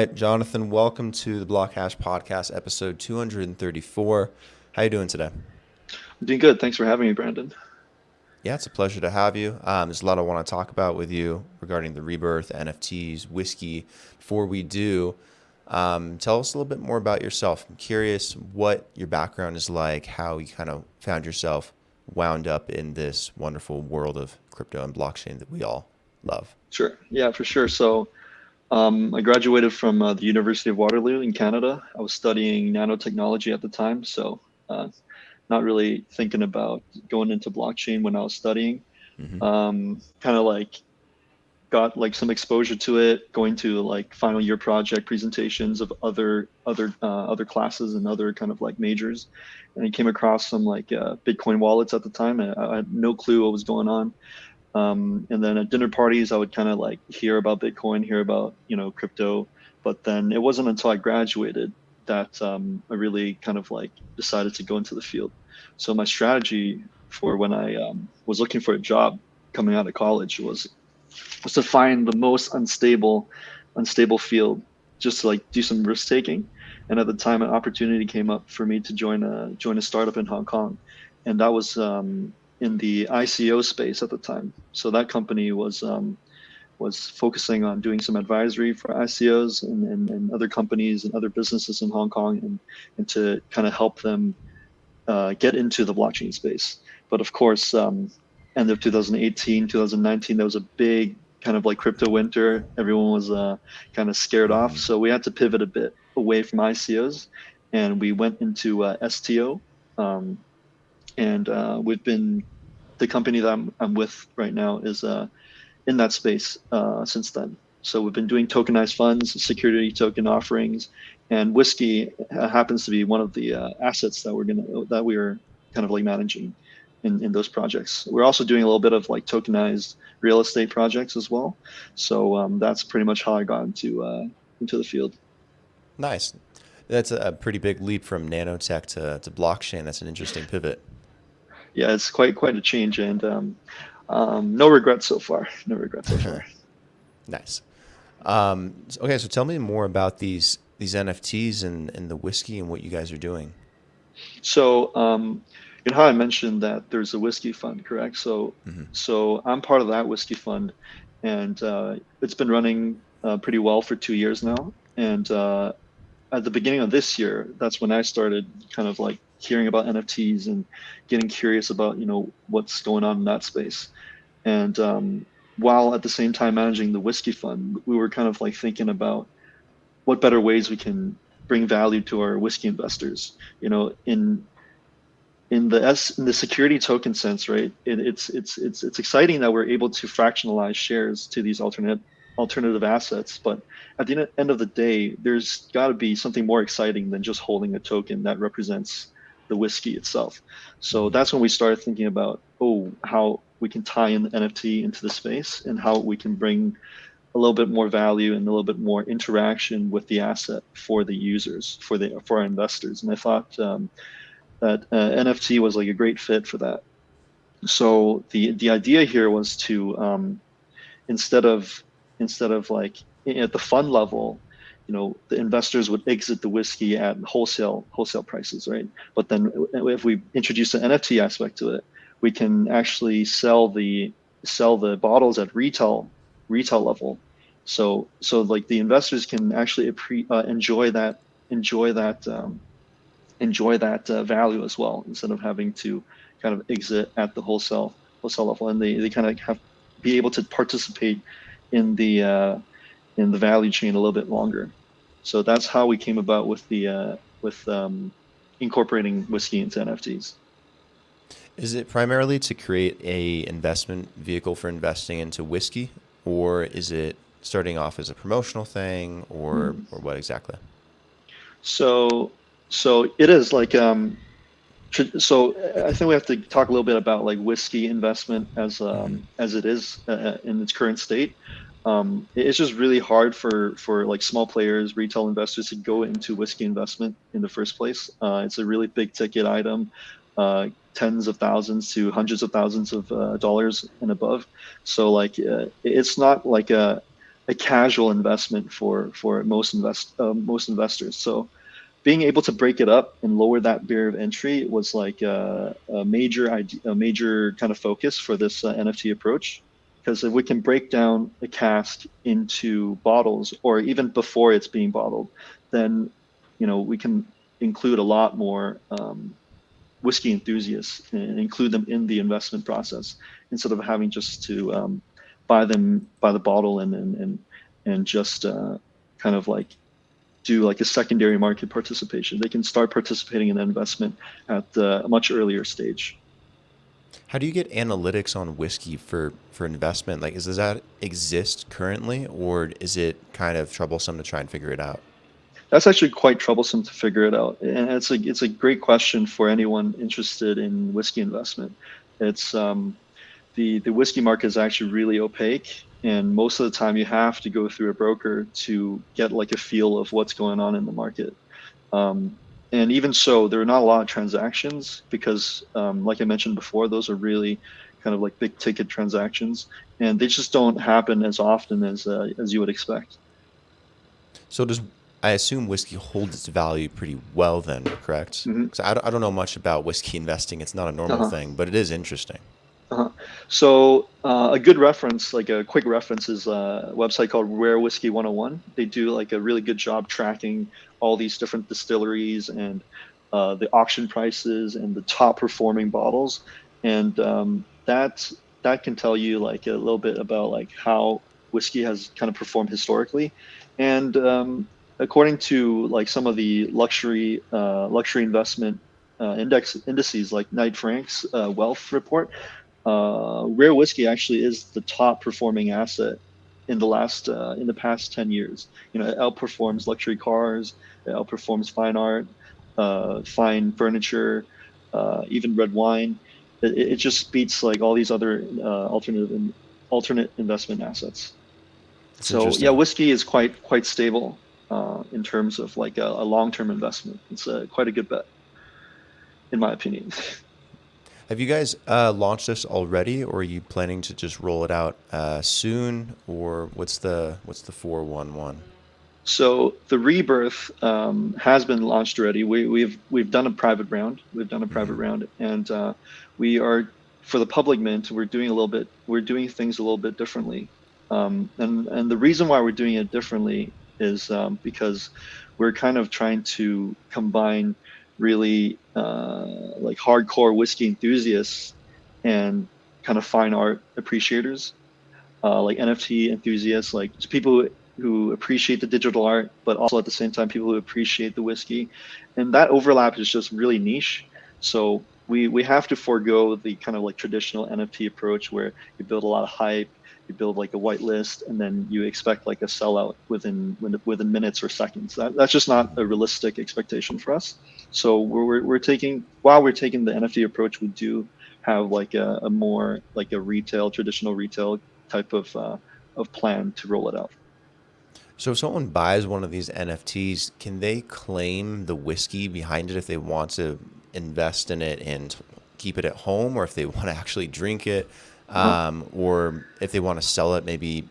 right, Jonathan, welcome to the BlockHash podcast, episode 234. How you doing today? I'm doing good. Thanks for having me, Brandon. Yeah, it's a pleasure to have you. There's a lot I want to talk about with you regarding the Rebirth, NFTs, whiskey. Before we do, tell us a little bit more about yourself. I'm curious what your background is like, how you kind of found yourself wound up in this wonderful world of crypto and blockchain that we all love. Sure. Yeah, for sure. I graduated from the University of Waterloo in Canada. I was studying nanotechnology at the time, uh, not really thinking about going into blockchain when I was studying. Hmm. Kind of like got like some exposure to it, going to like final year project presentations of other classes and other kind of like majors, and I came across some like Bitcoin wallets at the time. And I had no clue what was going on. And then at dinner parties, I would kind of like hear about Bitcoin, hear about, crypto. But then it wasn't until I graduated that I really kind of like decided to go into the field. So my strategy for when I was looking for a job coming out of college was to find the most unstable field, just to like do some risk taking. And at the time, an opportunity came up for me to join a startup in Hong Kong, and that was in the ICO space at the time. So that company was focusing on doing some advisory for ICOs and other companies and other businesses in Hong Kong, and to kind of help them get into the blockchain space. But of course, end of 2018, 2019, there was a big kind of like crypto winter. Everyone was kind of scared off. Hmm. So we had to pivot a bit away from ICOs, and we went into STO. Um, and we've been the company that I'm with right now is in that space since then. So we've been doing tokenized funds, security token offerings, and whiskey happens to be one of the assets that we are kind of like managing in those projects. We're also doing a little bit of like tokenized real estate projects as well. So that's pretty much how I got into the field. Nice. That's a pretty big leap from nanotech to blockchain. That's an interesting pivot. Yeah, it's quite a change, and no regrets so far. No regrets so far. Nice. Okay, so tell me more about these NFTs and the whiskey and what you guys are doing. So, how I mentioned that there's a whiskey fund, correct? So, Hmm. so I'm part of that whiskey fund, and it's been running pretty well for 2 years now. And at the beginning of this year, that's when I started kind of like hearing about NFTs and getting curious about, what's going on in that space. And while at the same time managing the whiskey fund, we were kind of like thinking about what better ways we can bring value to our whiskey investors. In the security token sense, right? It's exciting that we're able to fractionalize shares to these alternative assets, but at the end of the day, there's got to be something more exciting than just holding a token that represents the whiskey itself. So Hmm. that's when we started thinking about, how we can tie in the NFT into the space and how we can bring a little bit more value and a little bit more interaction with the asset for the users, for our investors. And I thought that NFT was like a great fit for that. So the idea here was to instead of like at the fund level, the investors would exit the whiskey at wholesale prices, right? But then if we introduce the NFT aspect to it, we can actually sell the bottles at retail level. So like the investors can actually enjoy that value as well, instead of having to kind of exit at the wholesale level, and they kind of have be able to participate in the value chain a little bit longer. So that's how we came about with incorporating whiskey into NFTs. Is it primarily to create a investment vehicle for investing into whiskey, or is it starting off as a promotional thing, Hmm. or what exactly? So so it is like so I think we have to talk a little bit about like whiskey investment Hmm. as it is in its current state. It's just really hard for like small players, retail investors to go into whiskey investment in the first place. It's a really big ticket item, tens of thousands to hundreds of thousands of dollars and above. So like it's not like a casual investment for most investors. So being able to break it up and lower that barrier of entry was like a major idea, a major kind of focus for this NFT approach. Because if we can break down a cask into bottles, or even before it's being bottled, then we can include a lot more whiskey enthusiasts and include them in the investment process instead of having just to buy them by the bottle and just kind of like do like a secondary market participation. They can start participating in the investment at a much earlier stage. How do you get analytics on whiskey for investment? Like, does that exist currently, or is it kind of troublesome to try and figure it out? That's actually quite troublesome to figure it out, and it's a great question for anyone interested in whiskey investment. It's the whiskey market is actually really opaque, and most of the time you have to go through a broker to get like a feel of what's going on in the market. Um, and even so, there are not a lot of transactions because, like I mentioned before, those are really kind of like big ticket transactions, and they just don't happen as often as you would expect. So does I assume whiskey holds its value pretty well then, correct? Hmm. Because I don't know much about whiskey investing. It's not a normal Uh-huh. thing, but it is interesting. Uh-huh. So a good reference, like a quick reference, is a website called Rare Whiskey 101. They do like a really good job tracking all these different distilleries and the auction prices and the top performing bottles, and that can tell you like a little bit about like how whiskey has kind of performed historically, and according to like some of the luxury investment indices like Knight Frank's wealth report, rare whiskey actually is the top performing asset in the past 10 years. It outperforms luxury cars, it outperforms fine art, fine furniture, even red wine. It just beats like all these other alternate investment assets. It's So yeah, interesting. whiskey is quite stable in terms of like a long-term investment. It's quite a good bet, in my opinion. Have you guys launched this already, or are you planning to just roll it out soon, or what's the 411? So the Rebirth has been launched already. We've done a private round. We've done a private Hmm. round, and we are for the public mint. We're doing things a little bit differently. And the reason why we're doing it differently is because we're kind of trying to combine really like hardcore whiskey enthusiasts and kind of fine art appreciators, like NFT enthusiasts, like just people who appreciate the digital art, but also at the same time people who appreciate the whiskey, and that overlap is just really niche. So we have to forego the kind of like traditional NFT approach where you build a lot of hype, you build like a white list, and then you expect like a sellout within minutes or seconds. That's just not a realistic expectation for us. So we're taking while we're taking the NFT approach, we do have like a more like a traditional retail type of plan to roll it out. So if someone buys one of these NFTs, can they claim the whiskey behind it if they want to invest in it and keep it at home, or if they want to actually drink it, Uh-huh. or if they want to sell it maybe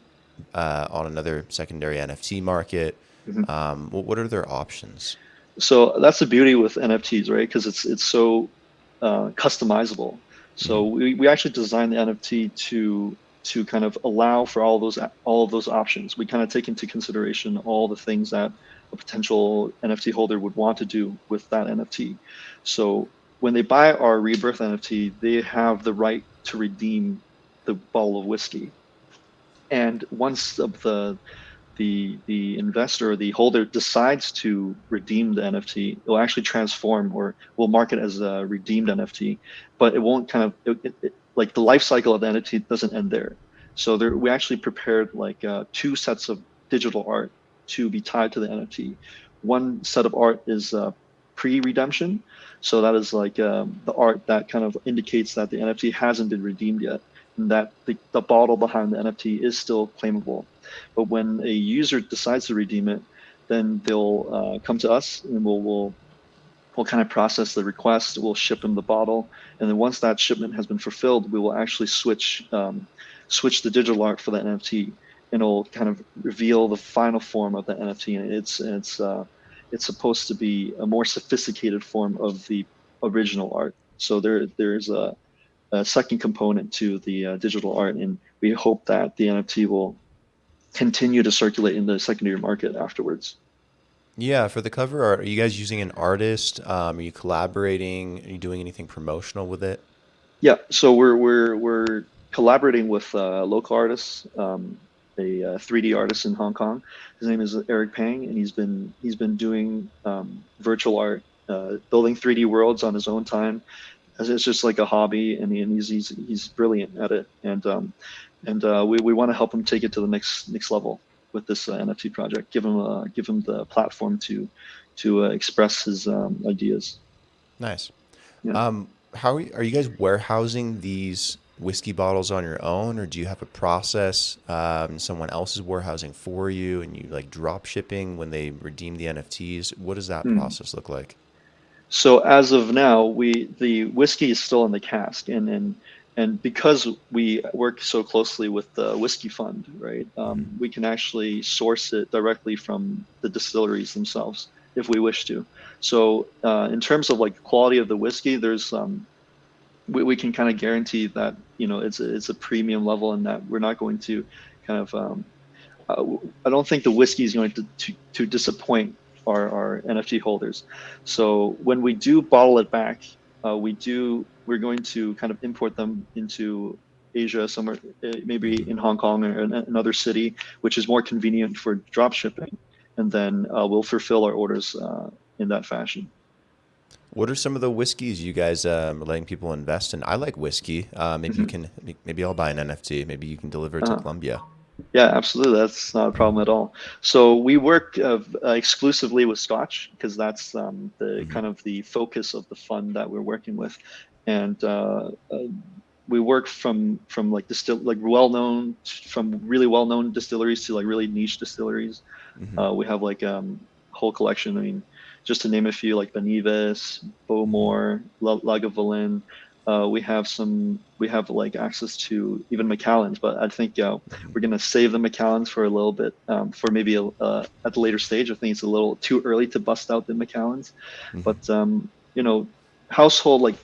on another secondary NFT market? Mhm. What are their options? So that's the beauty with NFTs, right? Because it's so customizable. So Hmm. we actually designed the NFT to kind of allow for all of those options. We kind of take into consideration all the things that a potential NFT holder would want to do with that NFT. So when they buy our Rebirth NFT, they have the right to redeem the bottle of whiskey. And once the investor or the holder decides to redeem the NFT, it will actually transform or will mark it as a redeemed NFT, but it won't kind of like the life cycle of the NFT doesn't end there. So we actually prepared like two sets of digital art to be tied to the NFT. One set of art is pre-redemption, so that is like the art that kind of indicates that the NFT hasn't been redeemed yet, and that the bottle behind the NFT is still claimable. But when a user decides to redeem it, then they'll come to us and we'll kind of process the request. We'll ship them the bottle, and then once that shipment has been fulfilled, we will actually switch the digital art for that NFT. it'll kind of reveal the final form of the NFT, and it's supposed to be a more sophisticated form of the original art. So there's a second component to the digital art, and we hope that the NFT will continue to circulate in the secondary market afterwards. Yeah, for the cover art, are you guys using an artist? Are you collaborating? Are you doing anything promotional with it? Yeah, so we're collaborating with local artists, a 3D artist in Hong Kong. His name is Eric Pang, and he's been doing virtual art, building 3D worlds on his own time. As it's just like a hobby, and, he's brilliant at it. And we want to help him take it to the next level with this NFT project. Give him the platform to express his ideas. Nice. Yeah. How are you guys warehousing these whiskey bottles on your own, or do you have a process? Someone else is warehousing for you, and you like drop shipping when they redeem the NFTs. What does that Hmm. process look like? So as of now, the whiskey is still in the cask, and because we work so closely with the whiskey fund, right? Mhm. We can actually source it directly from the distilleries themselves if we wish to. So in terms of like the quality of the whiskey, there's we can kind of guarantee that it's a premium level, and that we're not going to kind of I don't think the whiskey is going to disappoint our NFT holders. So when we do bottle it back, we're going to kind of import them into Asia somewhere, maybe Mhm. in Hong Kong or another city, which is more convenient for drop shipping, and then we'll fulfill our orders in that fashion. What are some of the whiskeys you guys are letting people invest in? I like whiskey. Maybe you Hmm. can. Maybe I'll buy an NFT. Maybe you can deliver it to Uh, Colombia. Yeah, absolutely. That's not a problem at all. So we work exclusively with Scotch because that's the Hmm. kind of the focus of the fund that we're working with, and we work from like really well known distilleries to like really niche distilleries. Hmm. We have like whole collection. I mean, just to name a few, like Benives, Hmm. Bowmore, Lagavulin. We have like access to even Macallans, but I think Hmm. we're gonna save the Macallans for a little bit, for maybe at the later stage. I think it's a little too early to bust out the Macallans, Hmm. but household like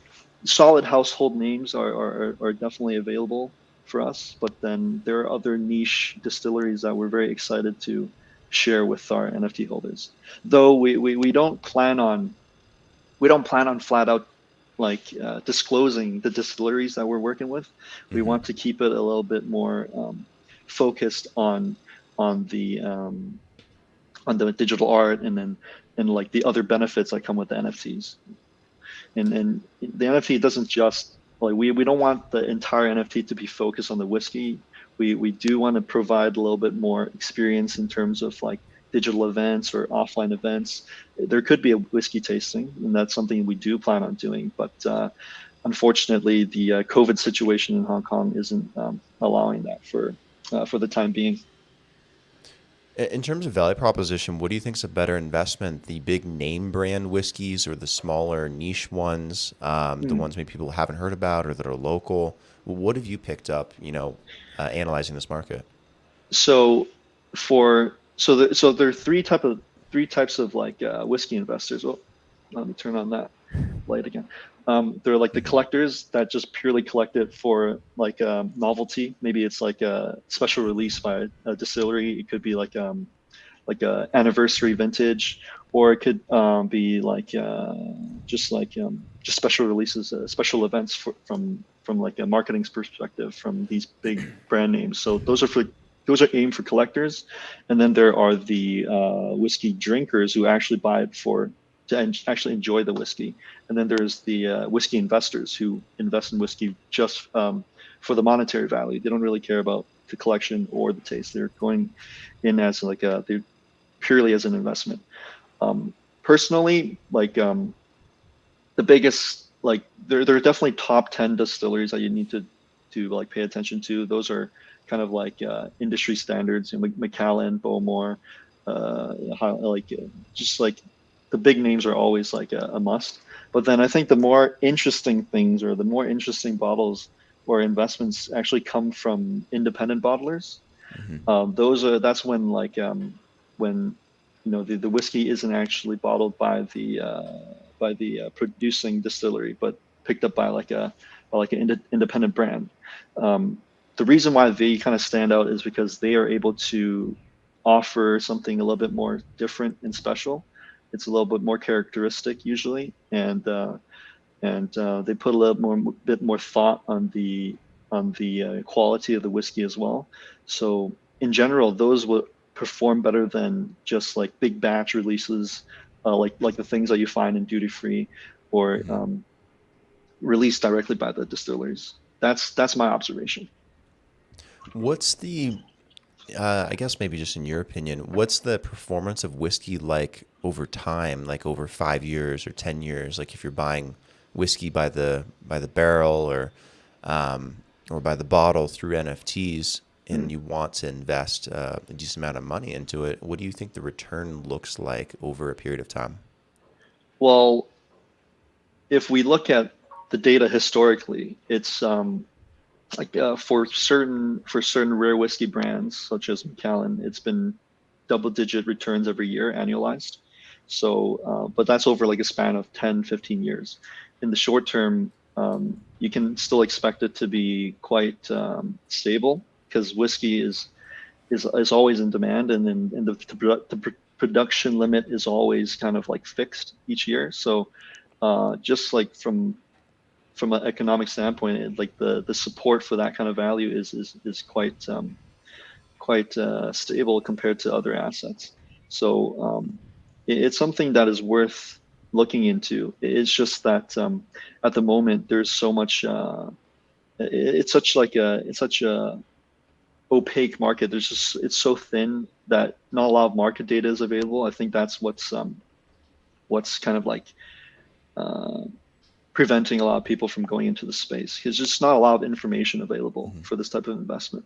solid household names are definitely available for us. But then there are other niche distilleries that we're very excited to share with our NFT holders. Though we don't plan on flat out like disclosing the distilleries that we're working with. We Hmm. want to keep it a little bit more focused on the um, on the digital art, and like the other benefits that come with the NFTs. And the NFT doesn't just like we don't want the entire NFT to be focused on the whiskey. We do want to provide a little bit more experience in terms of like digital events or offline events. There could be a whiskey tasting, and that's something we do plan on doing. But unfortunately, the COVID situation in Hong Kong isn't allowing that for the time being. In terms of value proposition, what do you think is a better investment? The big name brand whiskeys or the smaller niche ones, the Mm. ones maybe people haven't heard about or that are local? What have you picked up, analyzing this market? So so there are three types of like whiskey investors. Well, let me turn on that light again. They're like the Hmm. collectors that just purely collect it for like novelty. Maybe it's like a special release by a distillery. It could be like a anniversary vintage, or it could be like just special releases, special events from like a marketing perspective from these big brand names. So those are aimed for collectors, and then there are the whiskey drinkers who actually buy it for to actually enjoy the whiskey, and then there's the whiskey investors who invest in whiskey just for the monetary value. They don't really care about the collection or the taste. They're going in as like they're purely as an investment. Personally, like the biggest, like there are definitely top 10 distilleries that you need to like pay attention to. Those are kind of like industry standards, like Macallan, Bowmore, like just like the big names are always like a must. But then I think the more interesting things or the more interesting bottles or investments actually come from independent bottlers. Hmm. That's when when the whiskey isn't actually bottled by the producing distillery, but picked up by like an independent brand. Um, the reason why they kind of stand out is because they are able to offer something a little bit more different and special. It's a little bit more characteristic usually, and they put a little more bit more thought on the quality of the whiskey as well. So in general, those will perform better than just like big batch releases, like the things that you find in duty free or Hmm. released directly by the distilleries. That's my observation. What's the, I guess maybe just in your opinion, what's the performance of whiskey like over time, like over 5 years or 10 years? Like if you're buying whiskey by the barrel or by the bottle through NFTs Hmm. and you want to invest a decent amount of money into it, what do you think the return looks like over a period of time? Well, if we look at the data historically, it's for certain rare whiskey brands such as Macallan, it's been double-digit returns every year annualized. So, but that's over like a span of 10, 15 years. In the short term, you can still expect it to be quite stable because whiskey is always in demand, and the production limit is always kind of like fixed each year. So, just like from an economic standpoint, like the support for that kind of value is quite stable compared to other assets. So it's something that is worth looking into. It's just that at the moment there's so much. It's such a opaque market. There's just it's so thin that not a lot of market data is available. I think that's what's kind of like uh, preventing a lot of people from going into the space because there's just not a lot of information available Mhm. for this type of investment.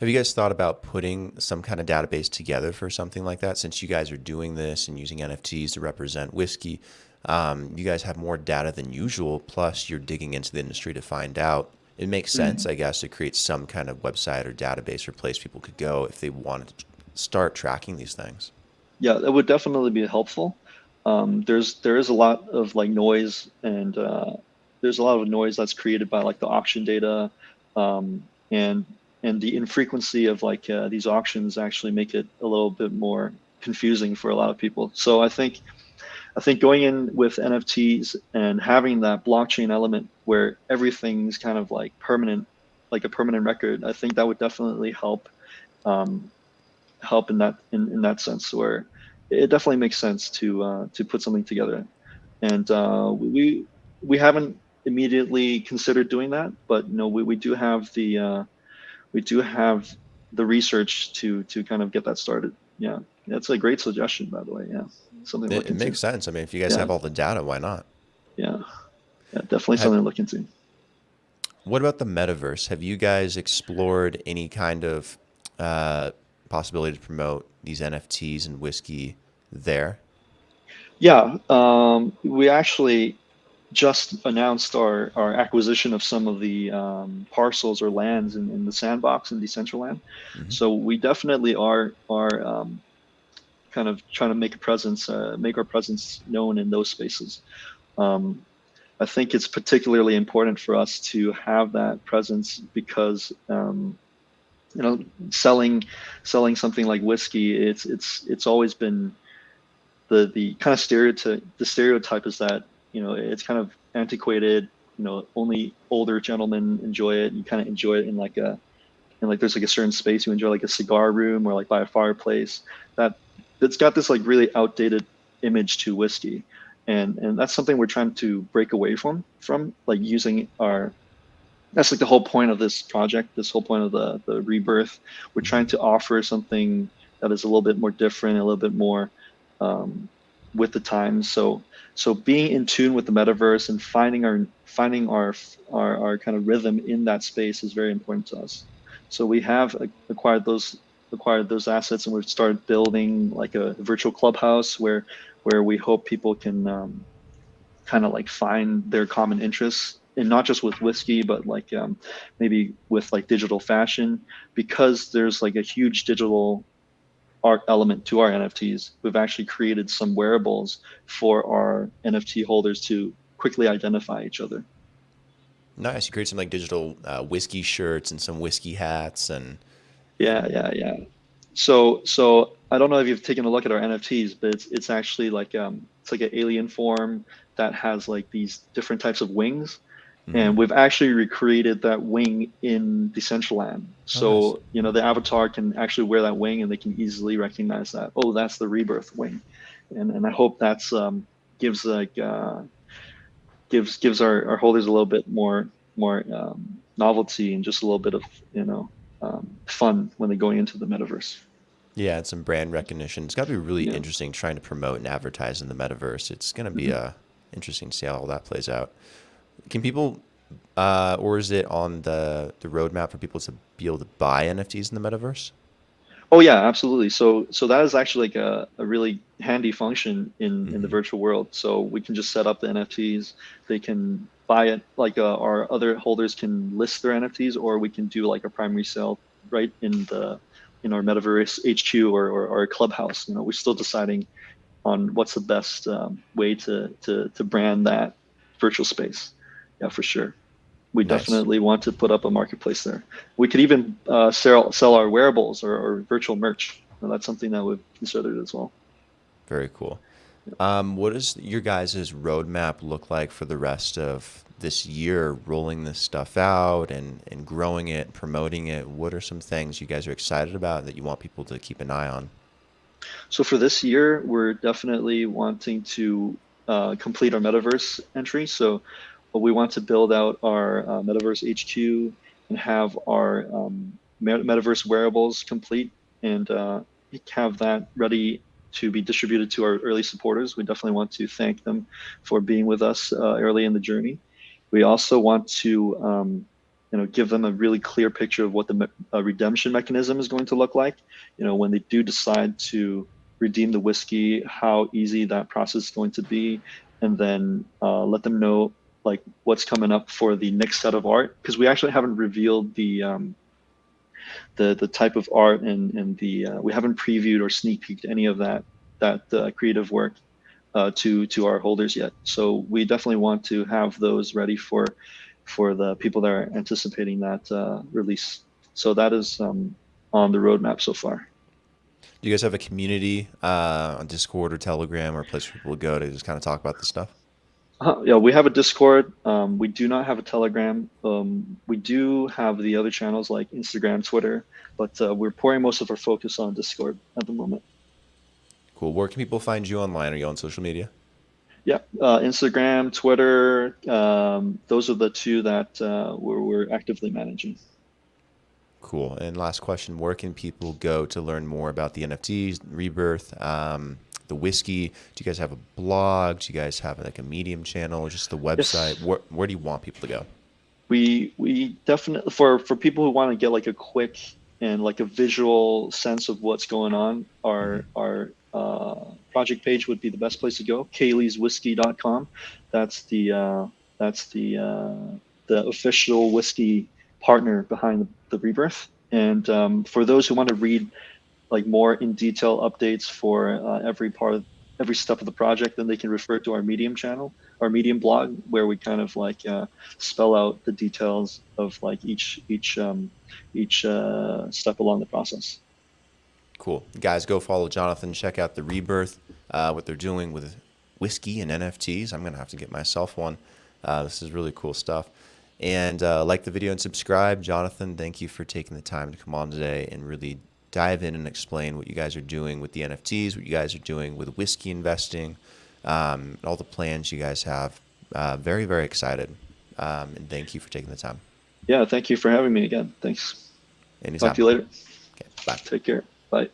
Have you guys thought about putting some kind of database together for something like that? Since you guys are doing this and using NFTs to represent whiskey, you guys have more data than usual. Plus, you're digging into the industry to find out. It makes sense, Mm. I guess, to create some kind of website or database or place people could go if they wanted to start tracking these things. Yeah, that would definitely be helpful. There is a lot of like noise, and there's a lot of noise that's created by like the auction data, um, and the infrequency of these auctions actually make it a little bit more confusing for a lot of people. So I think going in with NFTs and having that blockchain element where everything's kind of like permanent, like a permanent record, I think that would definitely um, help in that sense where it definitely makes sense to put something together. And we haven't immediately considered doing that, but no, we do have the research to kind of get that started. Yeah, that's a great suggestion, by the way. Yeah, something to look It into. makes sense. I mean, if you guys Yeah, have all the data, why not? yeah, yeah, definitely Have, something to look into. what about the metaverse? Have you guys explored any kind of uh, possibility to promote these NFTs and whiskey there? Yeah, we actually just announced our acquisition of some of the parcels or lands in the sandbox in Decentraland. Hmm. So we definitely are kind of trying to make our presence known in those spaces. Um, I think it's particularly important for us to have that presence because you know selling something like whiskey, it's always been the kind of stereotype is that it's kind of antiquated. Only older gentlemen enjoy it. You kind of enjoy it in like a and like there's like a certain space you enjoy, like a cigar room or like by a fireplace. That that's got this like really outdated image to whiskey, and that's something we're trying to break away from like using our. That's like the whole point of this project. This whole point of the rebirth. We're Hmm. trying to offer something that is a little bit more different, a little bit more um, with the times. So being in tune with the metaverse and finding our kind of rhythm in that space is very important to us. So we have acquired those assets, and we've started building like a virtual clubhouse where we hope people can kind of like find their common interests and not just with whiskey, but like maybe with like digital fashion, because there's like a huge digital art element to our NFTs. We've actually created some wearables for our NFT holders to quickly identify each other. Nice. You create some like digital whiskey shirts and some whiskey hats Yeah, and yeah, yeah. So I don't know if you've taken a look at our NFTs, but it's actually like it's like an alien form that has like these different types of wings, hmm. and we've actually recreated that wing in Decentraland. Oh, nice. So the avatar can actually wear that wing, and they can easily recognize that. Oh, that's the Rebirth wing, and I hope that's gives like gives our holders a little bit more novelty and just a little bit of fun when they're going into the metaverse. Yeah, and some brand recognition. It's got to be really Yeah. interesting trying to promote and advertise in the metaverse. It's going to be Mhm. interesting to see how all that plays out. Can people, or is it on the roadmap for people to be able to buy NFTs in the metaverse? Oh yeah, absolutely. So that is actually like a really handy function in the Hmm. virtual world. So we can just set up the NFTs. They can buy it, like our other holders can list their NFTs, or we can do like a primary sale right in our metaverse HQ or our clubhouse. We're still deciding on what's the best way to brand that virtual space. Yeah, for sure. We Nice. definitely want to put up a marketplace there. We could even sell our wearables or virtual merch. And that's something that we've considered as well. Very cool. What does your guys' roadmap look like for the rest of this year, rolling this stuff out and growing it, promoting it? What are some things you guys are excited about that you want people to keep an eye on? So for this year, we're definitely wanting to complete our metaverse entry. So we want to build out our metaverse HQ and have our metaverse wearables complete and have that ready to be distributed to our early supporters. We definitely want to thank them for being with us early in the journey. We also want to give them a really clear picture of what the redemption mechanism is going to look like. When they do decide to redeem the whiskey, how easy that process is going to be, and then let them know like what's coming up for the next set of art, because we actually haven't revealed the type of art, and the we haven't previewed or sneak peeked any of that creative work to our holders yet. So we definitely want to have those ready for the people that are anticipating that release. So that is on the roadmap so far. Do you guys have a community on Discord or Telegram or a place for people to go to just kind of talk about this stuff? Yeah, we have a Discord. We do not have a Telegram. We do have the other channels like Instagram, Twitter, but we're pouring most of our focus on Discord at the moment. Cool. Where can people find you online? Are you on social media? Yeah, Instagram, Twitter, those are the two that we're actively managing. Cool. And last question, where can people go to learn more about the NFTs, Rebirth, the whiskey? Do you guys have a blog? Do you guys have like a Medium channel, just the website? Yes, Where do you want people to go? we definitely for people who want to get like a quick and like a visual sense of what's going on, Hmm. our project page would be the best place to go. CeilidhsWhisky.com. That's the official whiskey partner behind the Rebirth. And for those who want to read like more in detail updates for every step of the project, then they can refer to our Medium channel, our Medium blog, where we kind of like spell out the details of like each step along the process. Cool. Guys, go follow Jonathan. Check out the Rebirth, what they're doing with whiskey and NFTs. I'm going to have to get myself one. This is really cool stuff. And like the video and subscribe. Jonathan, thank you for taking the time to come on today and really dive in and explain what you guys are doing with the NFTs, what you guys are doing with whiskey investing, all the plans you guys have. Very, very excited. And thank you for taking the time. Yeah, thank you for having me again. Thanks. Talk Anytime. to you later. Okay, bye. Take care. Bye.